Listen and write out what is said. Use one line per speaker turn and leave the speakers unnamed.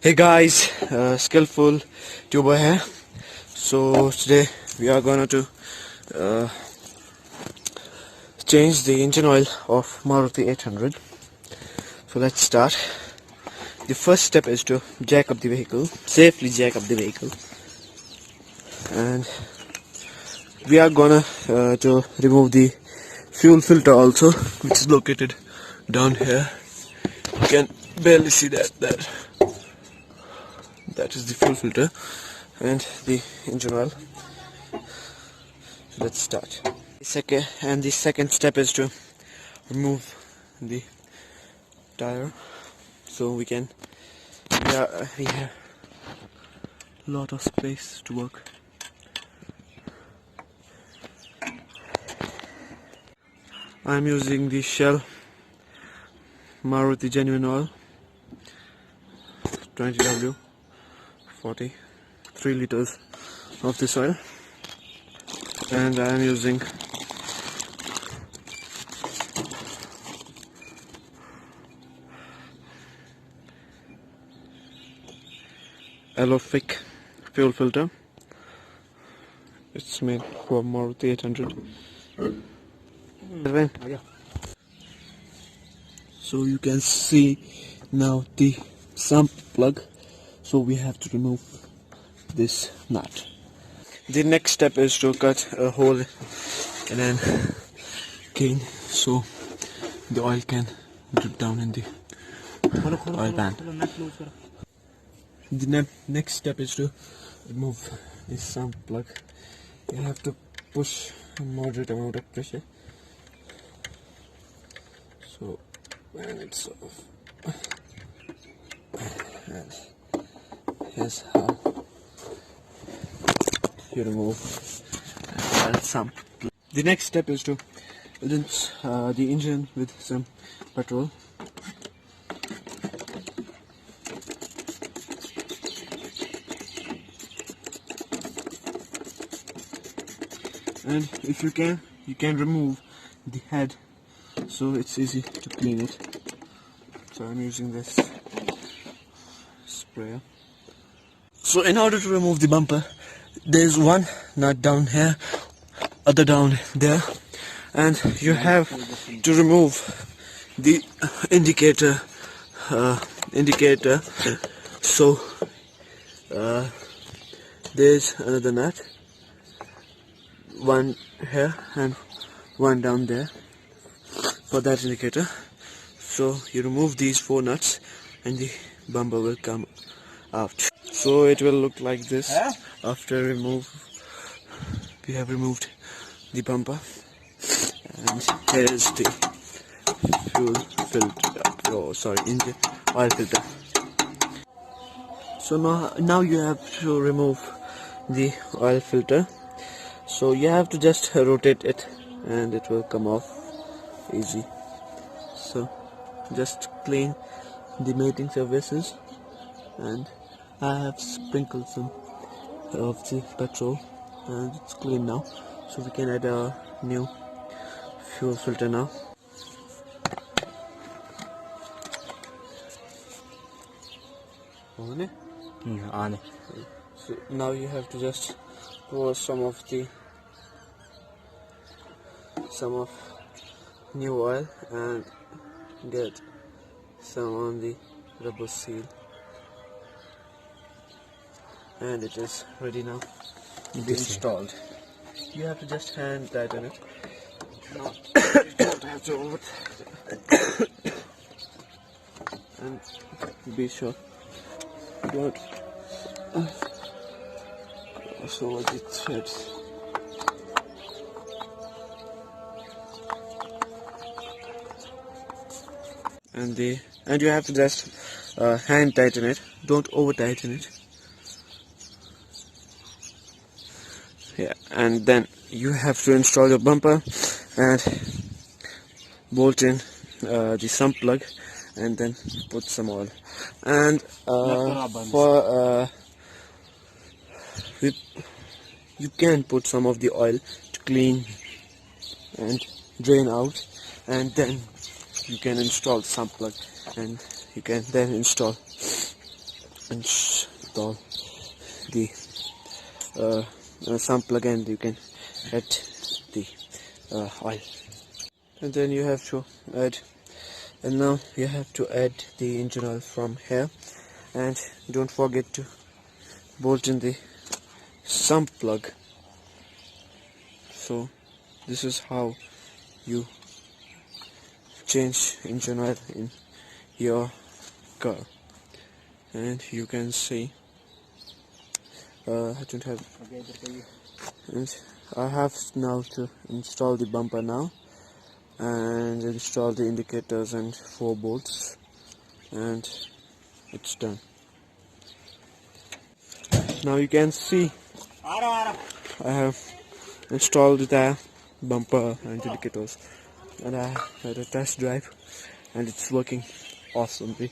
Hey guys, Skillful Tuber here. So today we are gonna to change the engine oil of Maruti 800. So let's start. The first step is to jack up the vehicle, safely jack up the vehicle, and we are gonna to remove the fuel filter also, which is located down here. You can barely see that. That is the fuel filter and the engine oil. Let's start. The second step is to remove the tire, so we have a lot of space to work. I'm using the Shell Maruti genuine oil 20W 40 3 liters of this oil, and I am using Alofik fuel filter. It's made for Maruti 800. So you can see now the sump plug, so we have to remove this nut. The next step is to cut a hole and then clean, so the oil can drip down in the oil pan. The next step is to remove this sump plug. You have to push a moderate amount of pressure, so when it's off, here's how you remove that sump. The next step is to rinse the engine with some petrol. And if you can remove the head, so it's easy to clean it. So I'm using this sprayer. So in order to remove the bumper, there's one nut down here, other down there, and you have to remove the indicator. So there's another nut, one here and one down there for that indicator. So you remove these 4 nuts and the bumper will come out. So it will look like this after we have removed the bumper. And here is the fuel filter, engine oil filter. So now you have to remove the oil filter. So you have to just rotate it and it will come off easy. So just clean the mating surfaces, and I have sprinkled some of the petrol and it's clean now. So we can add a new fuel filter now. So now you have to just pour some of new oil and get some on the rubber seal, and it is ready now to be installed. You have to just hand tighten it. No, you don't have to over and be sure you don't cross over the threads. And you have to just hand tighten it, don't over tighten it. Yeah, and then you have to install your bumper and bolt in the sump plug, and then put some oil. And you can put some of the oil to clean and drain out, and then you can install sump plug, and you can then install install the some plug and you can add the oil, and then you have to add, and now you have to add the engine oil from here, and don't forget to bolt in the sump plug. So this is how you change engine oil in your car. And you can see I don't have, and I have now to install the bumper now and install the indicators and 4 bolts, and it's done. Now you can see I have installed the bumper and indicators, and I had a test drive and it's working awesomely.